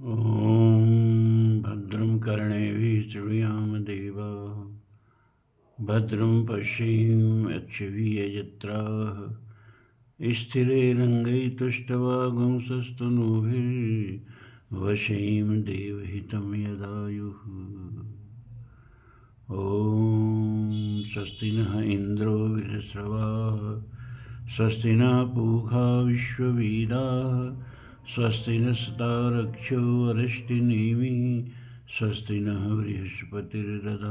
ॐ भद्रं कर्णेभिः शृणुयाम देवाः भद्रं पश्येमाक्षभिर्यजत्राः स्थिरैरङ्गैस्तुष्टवागुंसस्तनूभिर्वशेम देवहितं यदायुः। ॐ स्वस्ति नः इन्द्रो वृधस्रवाः स्वस्ति नः पूषा विश्ववेदाः स्वस्ति नस्तारक्षो अरिष्टिनेमिः स्वस्ति नः बृहस्पतिर्दधातु।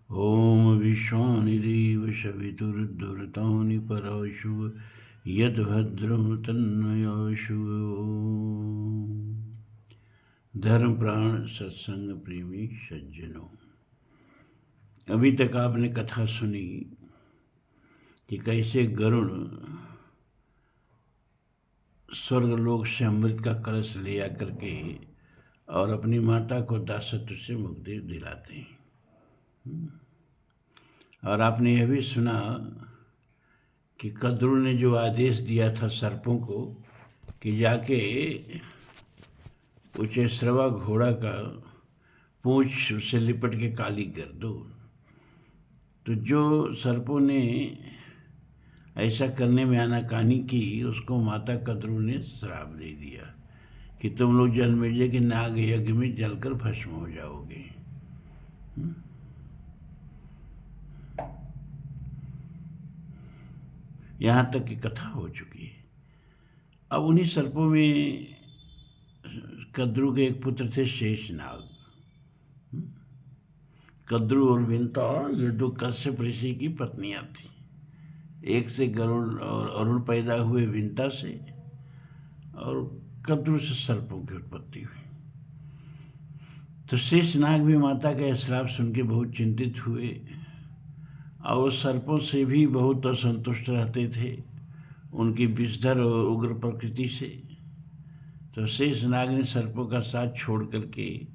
ॐ विश्वानि देव सवितुर्दुर्तानि पराशुव यद्भद्रं तन्नयाशु। धर्म प्राण सत्संग प्रेमी सज्जनों, अभी तक आपने कथा सुनी कि कैसे गरुड़ स्वर्गलोक से अमृत का कलश ले आकर के और अपनी माता को दासत्व से मुक्ति दिलाते हैं। और आपने यह भी सुना कि कद्रुल ने जो आदेश दिया था सर्पों को कि जाके उचेश्रवा घोड़ा का पूंछ उससे लिपट के काली कर दो, तो जो सर्पों ने ऐसा करने में आनाकानी की उसको माता कद्रुल ने श्राप दे दिया कि तुम लोग जन्मेजय के नाग यज्ञ में जलकर भस्म हो जाओगे। यहाँ तक की कथा हो चुकी है। अब उन्हीं सर्पों में कद्रु के एक पुत्र थे शेषनाग। कद्रु और विंता ये दो कश्यप ऋषि की पत्नियां थी। एक से गरुड़ और अरुण पैदा हुए विंता से, और कद्रु से सर्पों की उत्पत्ति हुई। तो शेषनाग भी माता का श्राप सुन के बहुत चिंतित हुए और सर्पों से भी बहुत असंतुष्ट रहते थे, उनकी विषधर और उग्र प्रकृति से। तो शेषनाग ने सर्पों का साथ छोड़ करके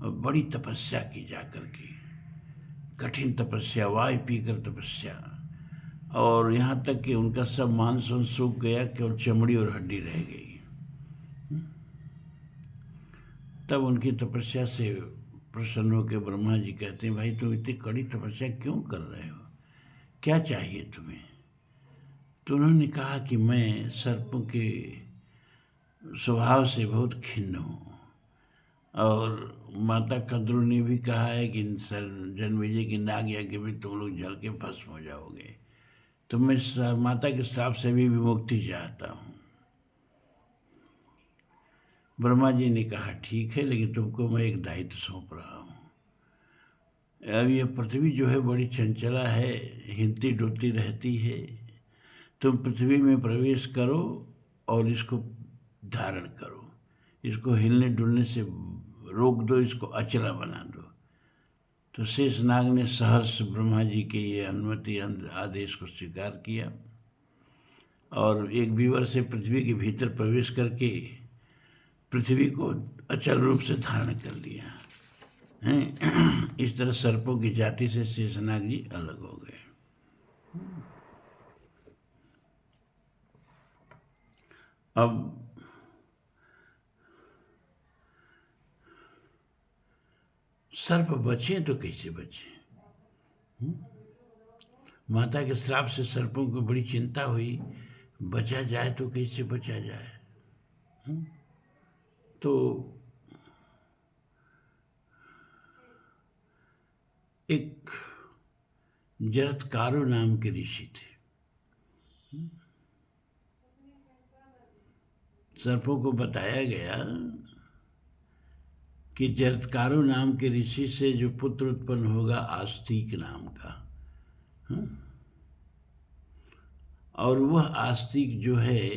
बड़ी तपस्या की, जा करके कठिन तपस्या, वाय पीकर तपस्या, और यहाँ तक कि उनका सब मांस सूख गया, केवल चमड़ी और हड्डी रह गई। तब उनकी तपस्या से प्रसन्न होकर ब्रह्मा जी कहते हैं, भाई तुम इतनी कड़ी तपस्या क्यों कर रहे हो, क्या चाहिए तुम्हें? तो उन्होंने कहा कि मैं सर्पों के स्वभाव से बहुत खिन्न हूँ, और माता कद्रु ने भी कहा है कि जन्मेजय की नाग यज्ञ में तुम लोग जल के भस्म हो जाओगे, तो मैं माता के श्राप से भी विमुक्ति चाहता हूँ। ब्रह्मा जी ने कहा ठीक है, लेकिन तुमको मैं एक दायित्व सौंप रहा हूँ। अब ये पृथ्वी जो है बड़ी चंचला है, हिलती डुलती रहती है। तुम पृथ्वी में प्रवेश करो और इसको धारण करो, इसको हिलने डुलने से रोक दो, इसको अचला बना दो। तो शेषनाग ने सहर्ष ब्रह्मा जी के ये अनुमति आदेश को स्वीकार किया और एक बीवर से पृथ्वी के भीतर प्रवेश करके पृथ्वी को अचल रूप से धारण कर लिया है। इस तरह सर्पों की जाति से शेषनाग जी अलग हो गए। अब सर्प बचे तो कैसे बचे? माता के श्राप से सर्पों को बड़ी चिंता हुई, बचा जाए तो कैसे बचा जाए? तो एक जरत्कारो नाम के ऋषि थे। सर्पों को बताया गया कि जरत्कारो नाम के ऋषि से जो पुत्र उत्पन्न होगा आस्तिक नाम का, और वह आस्तिक जो है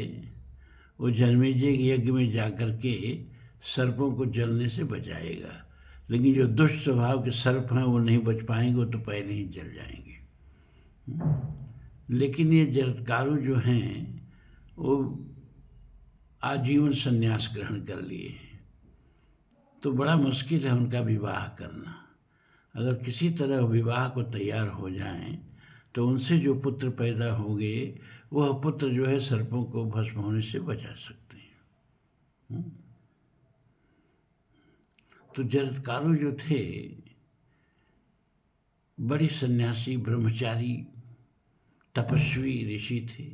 वो जन्मेजय के यज्ञ में जाकर के सर्पों को जलने से बचाएगा, लेकिन जो दुष्ट स्वभाव के सर्प हैं वो नहीं बच पाएंगे, वो तो पहले ही जल जाएंगे। लेकिन ये जरत्कारो जो हैं वो आजीवन संन्यास ग्रहण कर लिए, तो बड़ा मुश्किल है उनका विवाह करना। अगर किसी तरह विवाह को तैयार हो जाएं तो उनसे जो पुत्र पैदा होंगे वह पुत्र जो है सर्पों को भस्म होने से बचा सकते हैं। तो जरत्कारु जो थे बड़े सन्यासी, ब्रह्मचारी, तपस्वी ऋषि थे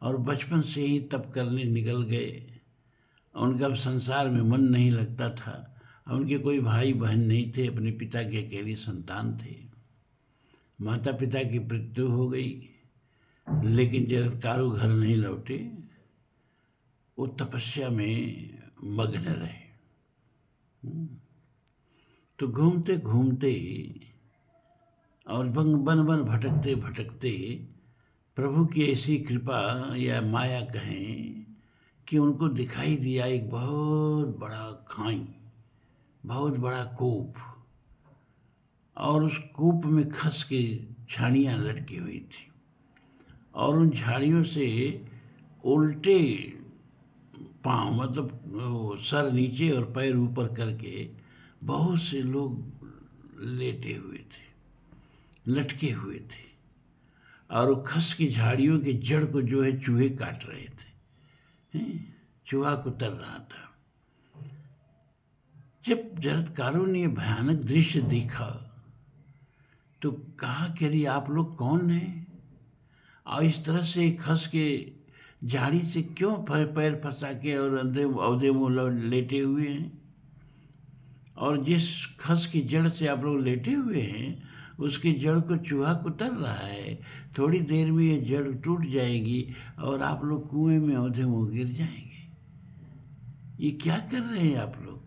और बचपन से ही तप करने निकल गए। उनका अब संसार में मन नहीं लगता था। उनके कोई भाई बहन नहीं थे, अपने पिता के अकेले संतान थे। माता पिता की मृत्यु हो गई, लेकिन जरत्कारु घर नहीं लौटे। वो तपस्या में मग्न रहे। तो घूमते घूमते और वन वन भटकते भटकते प्रभु की ऐसी कृपा या माया कहें कि उनको दिखाई दिया एक बहुत बड़ा खाई, बहुत बड़ा कूप, और उस कूप में खस की झाड़ियाँ लटकी हुई थी और उन झाड़ियों से उल्टे पाँव, मतलब सर नीचे और पैर ऊपर करके बहुत से लोग लेटे हुए थे, लटके हुए थे, और वो खस की झाड़ियों के जड़ को जो है चूहे काट रहे थे। चूहा कुतर रहा था। जब जरत्कारु ने भयानक दृश्य देखा तो कहा कि अरे आप लोग कौन हैं और इस तरह से खस के झाड़ी से क्यों पैर फंसा के और अंधे अवधे मुँह लेटे हुए हैं, और जिस खस की जड़ से आप लोग लेटे हुए हैं उसकी जड़ को चूहा कुतर रहा है। थोड़ी देर में ये जड़ टूट जाएगी और आप लोग कुएं में औंधे मुँह गिर जाएंगे। ये क्या कर रहे हैं आप लोग?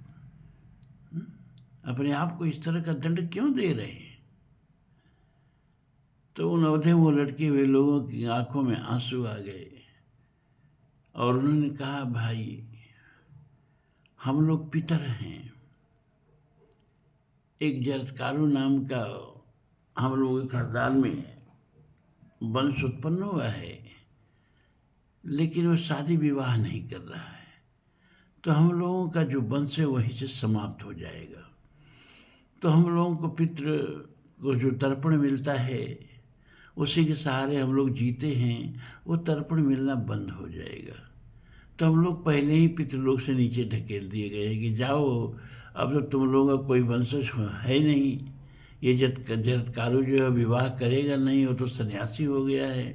अपने आप को इस तरह का दंड क्यों दे रहे हैं? तो उन औंधे मुँह लटके हुए लोगों की आंखों में आंसू आ गए और उन्होंने कहा, भाई हम लोग पितर हैं। एक जरत्कारु नाम का हम लोगों के खानदान में वंश उत्पन्न हुआ है, लेकिन वो शादी विवाह नहीं कर रहा है, तो हम लोगों का जो वंश है वहीं से समाप्त हो जाएगा। तो हम लोगों को पितृ को जो तर्पण मिलता है उसी के सहारे हम लोग जीते हैं, वो तर्पण मिलना बंद हो जाएगा। तो हम लोग पहले ही पितृलोक से नीचे ढकेल दिए गए हैं कि जाओ, अब तो तुम लोगों का कोई वंशज है नहीं। ये जरत्कारु जो है विवाह करेगा नहीं, वो तो सन्यासी हो गया है,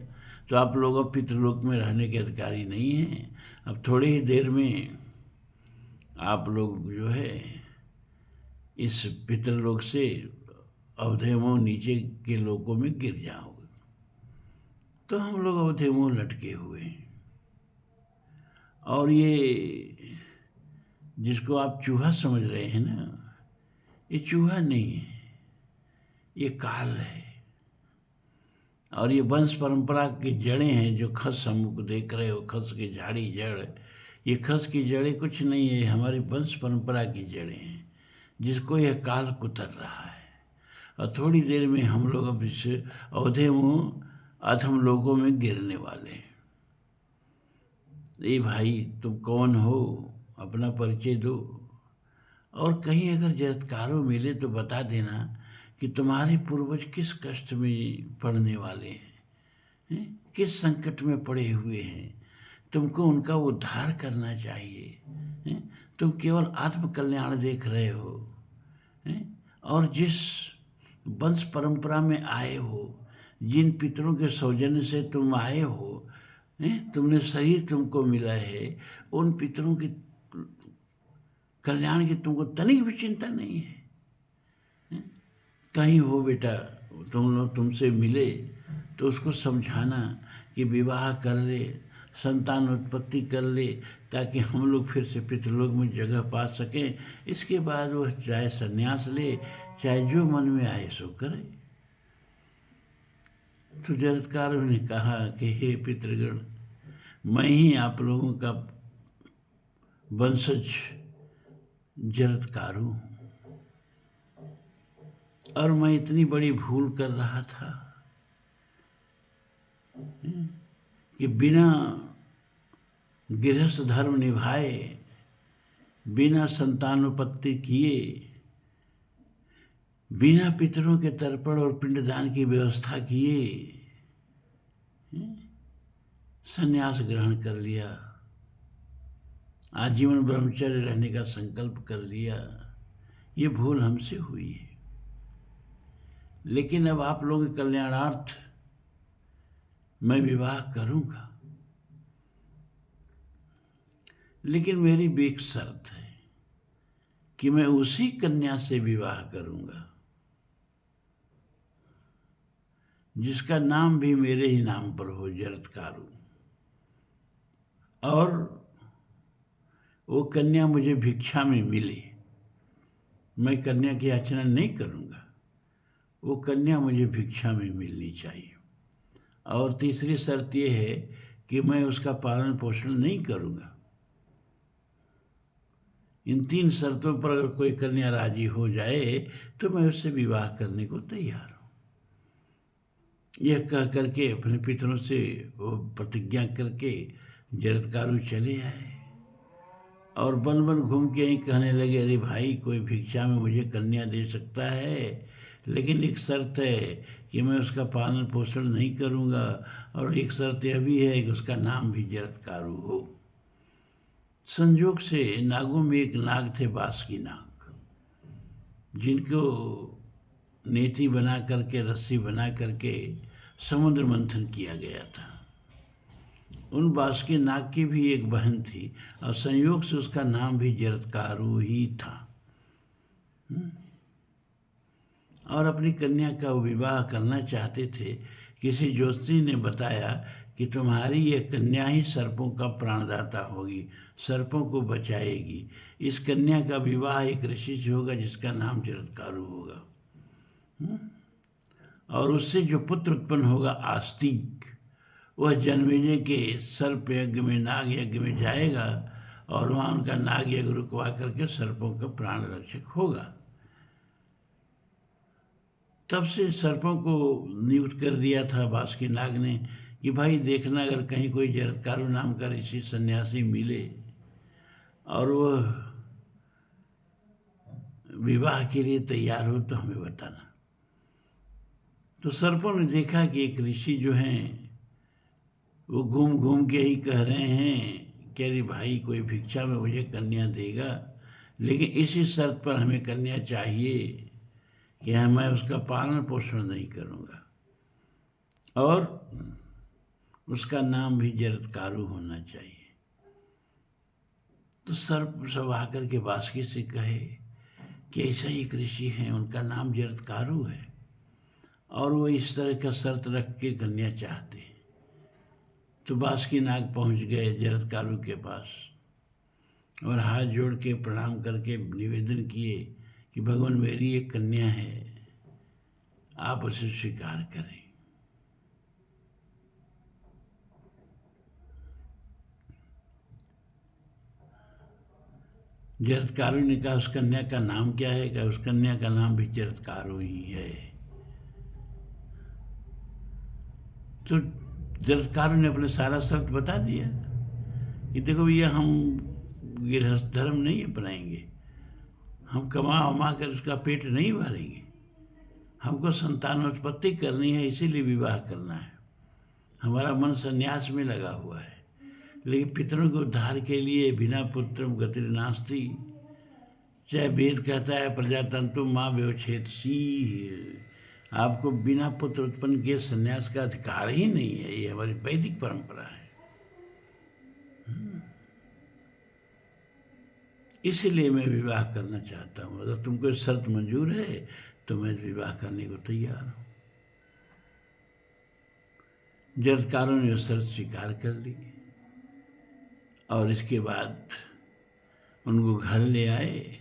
तो आप लोग अब पितृलोक में रहने के अधिकारी नहीं हैं। अब थोड़ी ही देर में आप लोग जो है इस पितृलोक से अवधे मुँह नीचे के लोकों में गिर जाओगे। तो हम लोग अवधे मुँह लटके हुए हैं, और ये जिसको आप चूहा समझ रहे हैं ना, ये चूहा नहीं है, ये काल है। और ये वंश परंपरा की जड़ें हैं जो खस हमको देख रहे हो, खस की झाड़ी जड़, ये खस की जड़ें कुछ नहीं है, हमारी वंश परंपरा की जड़ें हैं जिसको यह काल कुतर रहा है। और थोड़ी देर में हम लोग अब इस औधे मुँह अधम लोगों में गिरने वाले हैं। ए भाई तुम कौन हो, अपना परिचय दो, और कहीं अगर जरत्कारु मिले तो बता देना कि तुम्हारे पूर्वज किस कष्ट में पड़ने वाले हैं, किस संकट में पड़े हुए हैं। तुमको उनका उद्धार करना चाहिए। तुम केवल आत्म कल्याण देख रहे हो, और जिस वंश परंपरा में आए हो, जिन पितरों के सौजन्य से तुम आए हो, तुमने शरीर तुमको मिला है, उन पितरों की कल्याण की तुमको तनिक भी चिंता नहीं है। कहीं हो बेटा तुम लोग तुमसे मिले तो उसको समझाना कि विवाह कर ले, संतान उत्पत्ति कर ले, ताकि हम लोग फिर से पितृलोक में जगह पा सकें। इसके बाद वह चाहे संन्यास ले, चाहे जो मन में आए सो करे। तो जरत्कारु ने कहा कि हे पितृगण, मैं ही आप लोगों का वंशज जरत्कारु हूँ, और मैं इतनी बड़ी भूल कर रहा था कि बिना गृहस्थ धर्म निभाए, बिना संतानोपत्ति किए, बिना पितरों के तर्पण और पिंडदान की व्यवस्था किए संन्यास ग्रहण कर लिया, आजीवन ब्रह्मचर्य रहने का संकल्प कर लिया। ये भूल हमसे हुई है। लेकिन अब आप लोगों के कल्याणार्थ मैं विवाह करूंगा, लेकिन मेरी भी एक शर्त है कि मैं उसी कन्या से विवाह करूंगा जिसका नाम भी मेरे ही नाम पर हो, जरत्कारु। और वो कन्या मुझे भिक्षा में मिले। मैं कन्या की याचना नहीं करूंगा, वो कन्या मुझे भिक्षा में मिलनी चाहिए। और तीसरी शर्त ये है कि मैं उसका पालन पोषण नहीं करूंगा। इन 3 शर्तों पर अगर कोई कन्या राजी हो जाए तो मैं उससे विवाह करने को तैयार हूँ। यह कह करके अपने पितरों से वो प्रतिज्ञा करके जरत्कारु चले आए और वन वन घूम के ही कहने लगे, अरे भाई, कोई भिक्षा में मुझे कन्या दे सकता है, लेकिन एक शर्त है कि मैं उसका पालन पोषण नहीं करूँगा, और एक शर्त यह भी है कि उसका नाम भी जरत्कारु हो। संजोग से नागों में एक नाग थे, बासुकी नाग, जिनको नेति बना करके, रस्सी बना करके समुद्र मंथन किया गया था। उन बासुकी नाग की भी एक बहन थी और संयोग से उसका नाम भी जरत्कारु ही था। और अपनी कन्या का वो विवाह करना चाहते थे। किसी ज्योतिषी ने बताया कि तुम्हारी ये कन्या ही सर्पों का प्राणदाता होगी, सर्पों को बचाएगी। इस कन्या का विवाह एक ऋषि से होगा जिसका नाम जरत्कारु होगा, और उससे जो पुत्र उत्पन्न होगा आस्तिक, वह जन्मेजय के सर्प यज्ञ में, नाग यज्ञ में जाएगा और वहाँ उनका नाग यज्ञ रुकवा करके सर्पों का प्राण रक्षक होगा। तब से सर्पों को नियुक्त कर दिया था बासुकी नाग ने कि भाई देखना, अगर कहीं कोई जरत्कारु नाम का ऋषि सन्यासी मिले और वह विवाह के लिए तैयार हो तो हमें बताना। तो सर्पों ने देखा कि एक ऋषि जो हैं वो घूम घूम के ही कह रहे हैं कि अरे भाई, कोई भिक्षा में मुझे कन्या देगा, लेकिन इसी शर्त पर हमें कन्या चाहिए कि मैं उसका पालन पोषण नहीं करूँगा और उसका नाम भी जरत्कारु होना चाहिए। तो सर्प सब आकर के बासुकी से कहे कि ऐसा ही एक ऋषि हैं, उनका नाम जरत्कारु है और वो इस तरह का शर्त रख के कन्या चाहते हैं। तो बासुकी नाग पहुंच गए जरत्कारु के पास और हाथ जोड़ के प्रणाम करके निवेदन किए कि भगवान, मेरी एक कन्या है, आप उसे स्वीकार करें। जरत्कारु ने कहा, उस कन्या का नाम क्या है? कहा, उस कन्या का नाम भी जरत्कारु ही है। तो जरत्कारु ने अपने सारा शर्त बता दिया कि देखो भैया, हम गृहस्थ धर्म नहीं अपनाएंगे, हम कमा उमा कर उसका पेट नहीं भरेंगे, हमको संतानोत्पत्ति करनी है, इसीलिए विवाह करना है। हमारा मन संन्यास में लगा हुआ है, लेकिन पितरों के उद्धार के लिए बिना पुत्रम गतिर्नास्ति, चाहे वेद कहता है प्रजातंतु माँ व्यवच्छेदसी, आपको बिना पुत्र उत्पन्न किए संन्यास का अधिकार ही नहीं है। ये हमारी वैदिक परंपरा है। इसीलिए मैं विवाह करना चाहता हूँ। अगर तुमको शर्त मंजूर है तो मैं विवाह करने को तैयार हूँ। जरत्कारु ने शर्त स्वीकार कर ली और इसके बाद उनको घर ले आए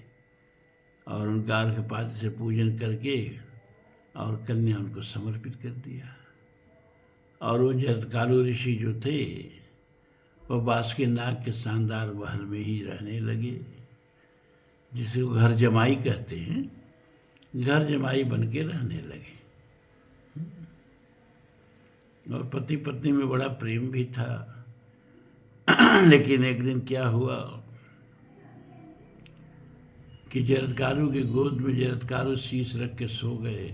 और उनका अर्घ्यपात्र से पूजन करके और कन्या उनको समर्पित कर दिया। और वो जरत्कारु ऋषि जो थे वो बासुकी नाग के शानदार महल में ही रहने लगे, जिसे वो घर जमाई कहते हैं। घर जमाई बन के रहने लगे और पति पत्नी में बड़ा प्रेम भी था। लेकिन एक दिन क्या हुआ कि जरत्कारु के गोद में जरत्कारु शीश रख के सो गए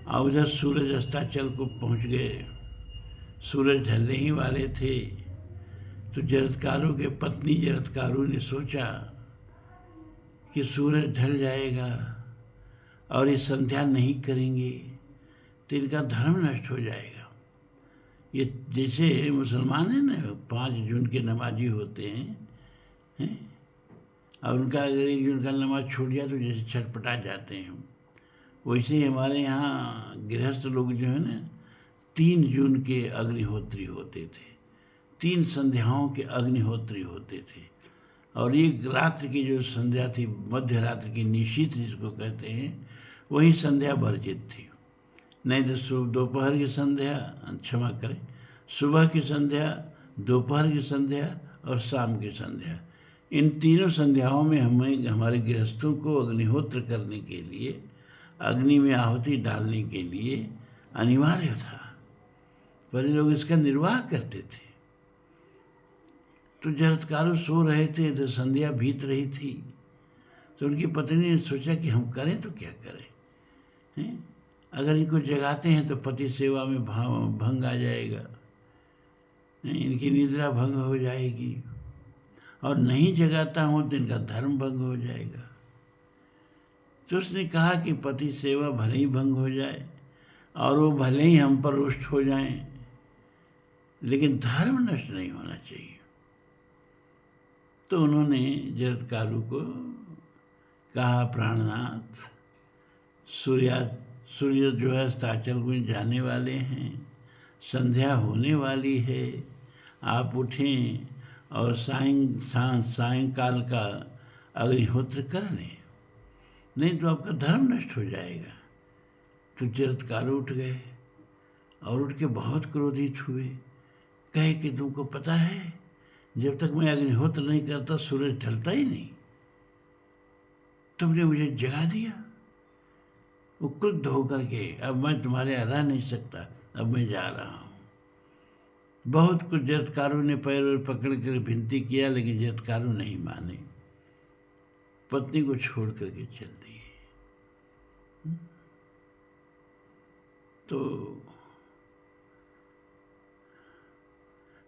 और उधर सूरज अस्ताचल को पहुंच गए। सूरज ढलने ही वाले थे तो जरत्कारु के पत्नी जरत्कारु ने सोचा कि सूरज ढल जाएगा और ये संध्या नहीं करेंगे तो इनका धर्म नष्ट हो जाएगा। ये जैसे मुसलमान हैं ना, 5 जून के नमाजी होते हैं, और उनका अगर 1 जून का नमाज छूट जाए तो जैसे छटपटा जाते हैं, वैसे ही हमारे यहाँ गृहस्थ लोग जो है ना 3 जून के अग्निहोत्री होते थे, 3 संध्याओं के अग्निहोत्री होते थे। और एक रात्र की जो संध्या थी, मध्य रात्र की निशीथ जिसको कहते हैं, वही संध्या वर्जित थी। नहीं तो दोपहर की संध्या, क्षमा करें, सुबह की संध्या, दोपहर की संध्या और शाम की संध्या, इन तीनों संध्याओं में हमें हमारे गृहस्थों को अग्निहोत्र करने के लिए, अग्नि में आहुति डालने के लिए अनिवार्य था। पहले लोग इसका निर्वाह करते थे। तो जरत्कारु सो रहे थे तो संध्या बीत रही थी, तो उनकी पत्नी ने सोचा कि हम करें तो क्या करें, हैं? अगर इनको जगाते हैं तो पति सेवा में भंग आ जाएगा, इनकी निद्रा भंग हो जाएगी, और नहीं जगाता हूँ तो इनका धर्म भंग हो जाएगा। तो उसने कहा कि पति सेवा भले ही भंग हो जाए और वो भले ही हम पर रुष्ट हो जाएं, लेकिन धर्म नष्ट नहीं होना चाहिए। तो उन्होंने जरत्कारु को कहा, प्राणनाथ, सूर्य जो है अस्ताचल को जाने वाले हैं, संध्या होने वाली है, आप उठें और सायंकाल का अग्निहोत्र कर लें, नहीं तो आपका धर्म नष्ट हो जाएगा। तो जरत्कारु उठ गए और उठ के बहुत क्रोधित हुए, कहे कि तुमको पता है जब तक मैं अग्निहोत्र नहीं करता सूरज ढलता ही नहीं, तुमने मुझे जगा दिया। वो क्रुद्ध होकर के, अब मैं तुम्हारे यहाँ रह नहीं सकता, अब मैं जा रहा हूँ। बहुत कुछ जरत्कारु ने पैर और पकड़ कर विनती किया, लेकिन जरत्कारु नहीं माने, पत्नी को छोड़ करके चल दिए। तो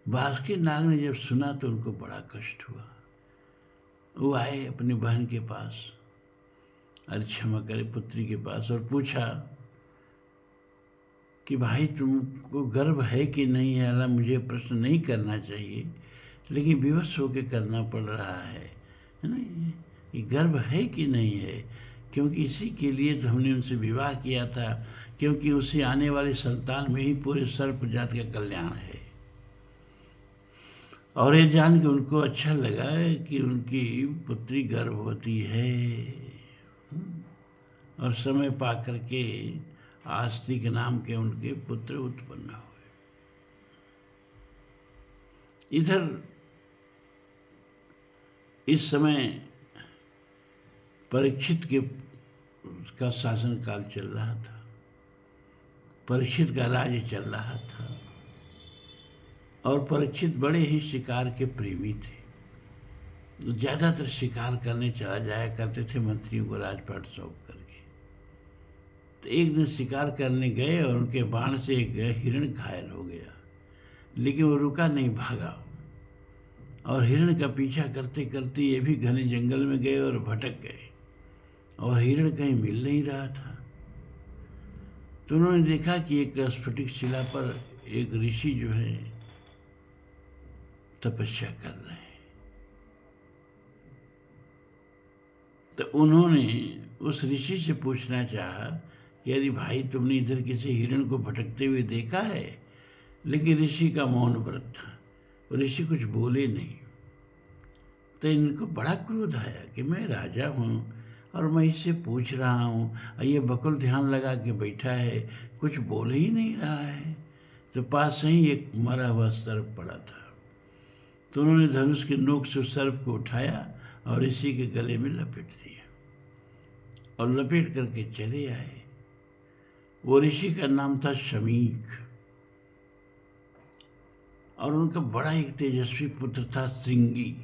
बासुकी नाग ने जब सुना तो उनको बड़ा कष्ट हुआ। वो आए अपनी बहन के पास, अरे क्षमा करे, पुत्री के पास, और पूछा कि भाई तुमको गर्व है कि नहीं है? हालांकि मुझे प्रश्न नहीं करना चाहिए, लेकिन विवश होकर करना पड़ रहा है ना, ये गर्व है कि नहीं है? क्योंकि इसी के लिए तो हमने उनसे विवाह किया था, क्योंकि उससे आने वाली संतान में ही पूरे सर्प जात का कल्याण है। और ये जान के उनको अच्छा लगा कि उनकी पुत्री गर्भवती है, और समय पा करके आस्तिक नाम के उनके पुत्र उत्पन्न हुए। इधर इस समय परीक्षित का शासन काल चल रहा था, परीक्षित का राज्य चल रहा था, और परीक्षित बड़े ही शिकार के प्रेमी थे। ज़्यादातर शिकार करने चला जाया करते थे मंत्रियों को राजपाट सौंप करके। तो एक दिन शिकार करने गए और उनके बाण से एक हिरण घायल हो गया, लेकिन वो रुका नहीं, भागा, और हिरण का पीछा करते करते ये भी घने जंगल में गए और भटक गए, और हिरण कहीं मिल नहीं रहा था। तो उन्होंने देखा कि एक स्फटिक शिला पर एक ऋषि जो है तपस्या कर रहे हैं। तो उन्होंने उस ऋषि से पूछना चाहा कि अरे भाई, तुमने इधर किसी हिरण को भटकते हुए देखा है? लेकिन ऋषि का मौन व्रत था, ऋषि कुछ बोले नहीं। तो इनको बड़ा क्रोध आया कि मैं राजा हूँ और मैं इससे पूछ रहा हूँ, ये बकुल ध्यान लगा के बैठा है, कुछ बोल ही नहीं रहा है। तो पास ही एक मरा हुआ सर्प पड़ा था, तो उन्होंने धनुष के नोक से उस सर्प को उठाया और ऋषि के गले में लपेट दिया, और लपेट करके चले आए। वो ऋषि का नाम था शमीक, और उनका बड़ा एक तेजस्वी पुत्र था श्रृंगी।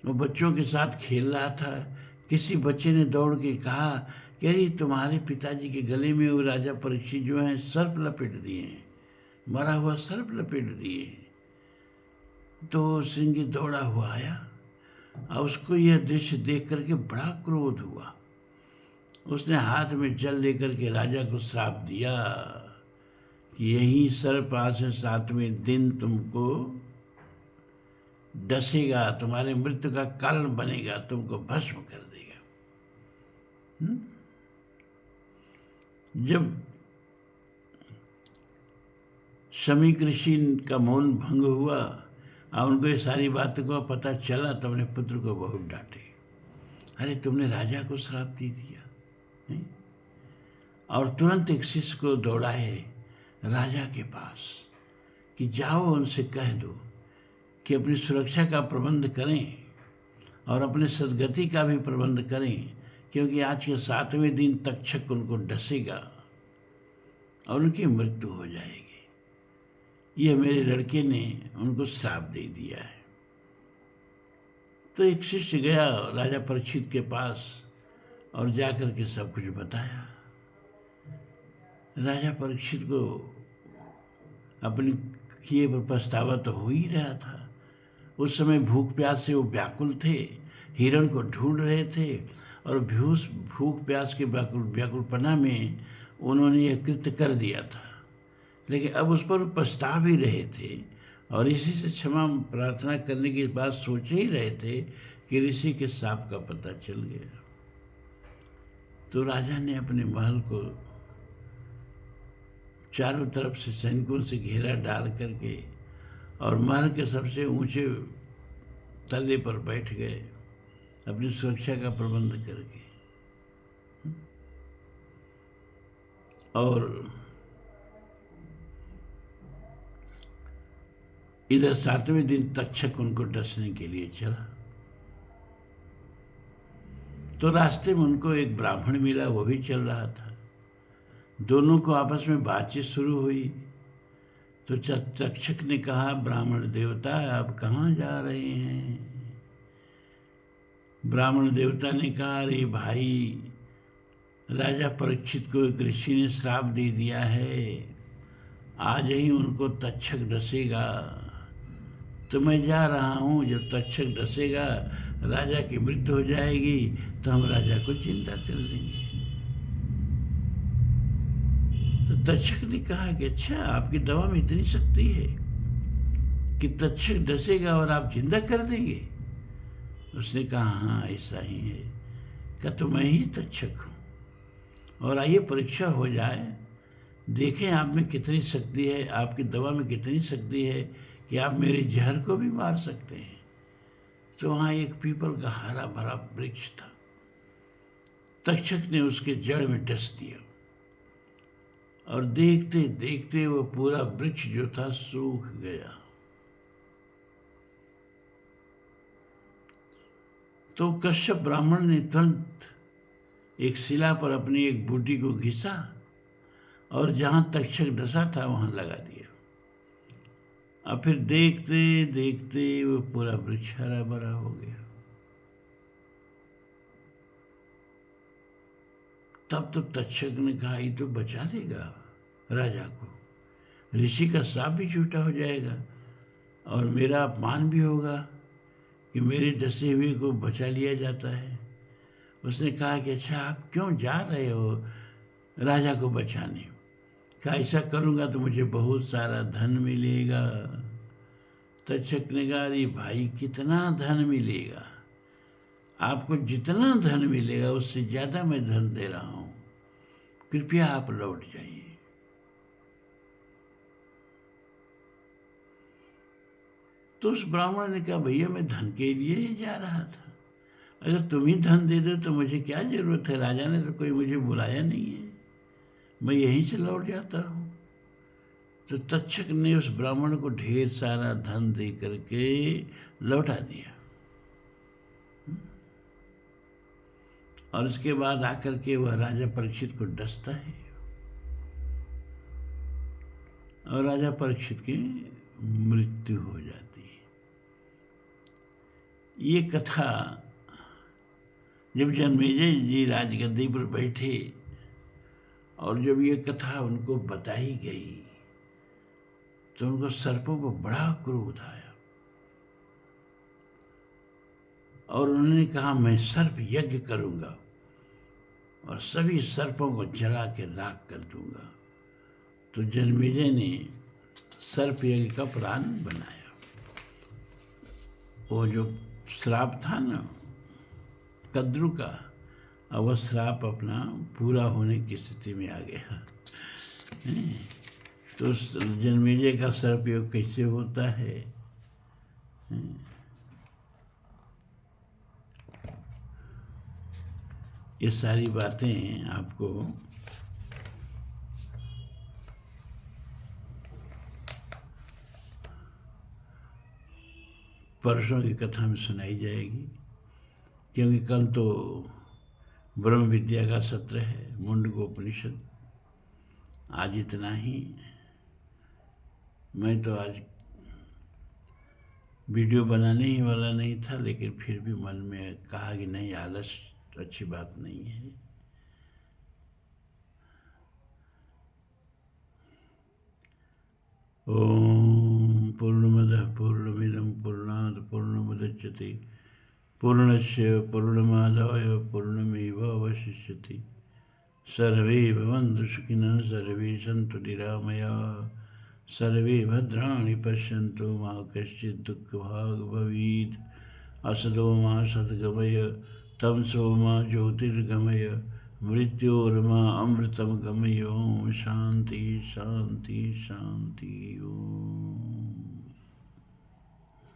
वो बच्चों के साथ खेल रहा था। किसी बच्चे ने दौड़ के कहा कि अरे तुम्हारे पिताजी के गले में वो राजा परीक्षित जो हैं सर्प लपेट दिए हैं, मरा हुआ सर्प लपेट दिए हैं। तो श्रृंगी दौड़ा हुआ आया और उसको यह दृश्य देख करके बड़ा क्रोध हुआ। उसने हाथ में जल लेकर के राजा को श्राप दिया कि यही सर्प आज से 7वें दिन तुमको डसेगा, तुम्हारे मृत्यु का कारण बनेगा, तुमको भस्म कर देगा। जब शमीक ऋषि का मौन भंग हुआ और उनको ये सारी बातों का पता चला, तो अपने पुत्र को बहुत डांटे, अरे तुमने राजा को श्राप दे दिया, नहीं? और तुरंत एक शिष्य को दौड़ाए राजा के पास कि जाओ उनसे कह दो कि अपनी सुरक्षा का प्रबंध करें और अपने सदगति का भी प्रबंध करें, क्योंकि आज के 7वें दिन तक्षक उनको डसेगा और उनकी मृत्यु हो जाएगी। यह मेरे लड़के ने उनको श्राप दे दिया है। तो एक शिष्य गया राजा परीक्षित के पास और जाकर के सब कुछ बताया। राजा परीक्षित को अपनी किए पर पछतावा तो हो ही रहा था। उस समय भूख प्यास से वो व्याकुल थे, हिरण को ढूंढ रहे थे और भूख प्यास के व्याकुलपना में उन्होंने यह कृत्य कर दिया था। लेकिन अब उस पर पछता भी रहे थे और इसी से क्षमा प्रार्थना करने की बात सोच ही रहे थे कि ऋषि के साप का पता चल गया। तो राजा ने अपने महल को चारों तरफ से सैनिकों से घेरा डाल करके और महल के सबसे ऊंचे तल्ले पर बैठ गए अपनी सुरक्षा का प्रबंध करके। और इधर 7वें दिन तक्षक उनको डसने के लिए चला। तो रास्ते में उनको एक ब्राह्मण मिला, वो भी चल रहा था। दोनों को आपस में बातचीत शुरू हुई। तो तक्षक ने कहा, ब्राह्मण देवता आप कहाँ जा रहे हैं? ब्राह्मण देवता ने कहा, अरे भाई, राजा परीक्षित को एक ऋषि ने श्राप दे दिया है, आज ही उनको तक्षक डसेगा, तो मैं जा रहा हूँ। जब तक्षक डसेगा, राजा की मृत्यु हो जाएगी, तो हम राजा को जिंदा कर देंगे। तो तक्षक ने कहा कि अच्छा, आपकी दवा में इतनी शक्ति है कि तक्षक डसेगा और आप जिंदा कर देंगे? उसने कहा, हाँ ऐसा ही है। कहा, तो मैं ही तक्षक हूँ, और आइए परीक्षा हो जाए, देखें आप में कितनी शक्ति है, आपकी दवा में कितनी शक्ति है कि आप मेरे जहर को भी मार सकते हैं। तो वहाँ एक पीपल का हरा भरा वृक्ष था। तक्षक ने उसके जड़ में डस दिया और देखते देखते वो पूरा वृक्ष जो था सूख गया। तो कश्यप ब्राह्मण ने तुरंत एक शिला पर अपनी एक बूटी को घिसा और जहाँ तक्षक डसा था वहाँ लगा दिया। और फिर देखते देखते वो पूरा वृक्ष हरा भरा हो गया। तब तो तक्षक ने कहा, ये तो बचा लेगा राजा को, ऋषि का शाप भी झूठा हो जाएगा और मेरा अपमान भी होगा कि मेरे डसे हुए को बचा लिया जाता है। उसने कहा कि अच्छा, आप क्यों जा रहे हो राजा को बचाने? कहा, ऐसा करूँगा तो मुझे बहुत सारा धन मिलेगा। तक्षक ने कहा, अरे भाई, कितना धन मिलेगा? आपको जितना धन मिलेगा उससे ज़्यादा मैं धन दे रहा हूँ, कृपया आप लौट जाइए। तो उस ब्राह्मण ने कहा, भैया मैं धन के लिए ही जा रहा था, अगर तुम ही धन दे दो तो मुझे क्या ज़रूरत है? राजा ने तो कोई मुझे बुलाया नहीं है, मैं यहीं से लौट जाता हूँ। तो तक्षक ने उस ब्राह्मण को ढेर सारा धन दे करके लौटा दिया। और उसके बाद आकर के वह राजा परीक्षित को डसता है और राजा परीक्षित की मृत्यु हो जाती है। ये कथा जब जन्मेजय जी राजगद्दी पर बैठे और जब ये कथा उनको बताई गई तो उनको सर्पों पर बड़ा क्रोध आया और उन्होंने कहा मैं सर्प यज्ञ करूँगा और सभी सर्पों को जला के राख कर दूंगा। तो जन्मेजय ने सर्प यज्ञ का प्लान बनाया। वो जो श्राप था ना कद्रु का, अब वह श्राप अपना पूरा होने की स्थिति में आ गया। तो जन्मेजय का सर्प योग कैसे होता है? ये सारी बातें आपको परसों की कथा में सुनाई जाएगी, क्योंकि कल तो ब्रह्म विद्या का सत्र है, मुंडकोपनिषद। आज इतना ही। मैं तो आज वीडियो बनाने ही वाला नहीं था, लेकिन फिर भी मन में कहा कि नहीं, आलस अच्छी बात नहीं है। ओम पूर्णमदः पूर्णमिदं पूर्णात् पूर्णमुदच्यते पूर्णस्य पूर्णमादाय पूर्णमेवावशिष्यते। सर्वे भवन्तु सुखिनः, सर्वे सन्तु निरामयाः, सर्वे भद्राणि पश्यन्तु मा कश्चित् दुःखभाग् भवेत्। असतो मा सद्गमय तमसो मा ज्योतिर्गमय मृत्योर्मा अमृतं गमय। ओम शांति शांति शांति। ओम।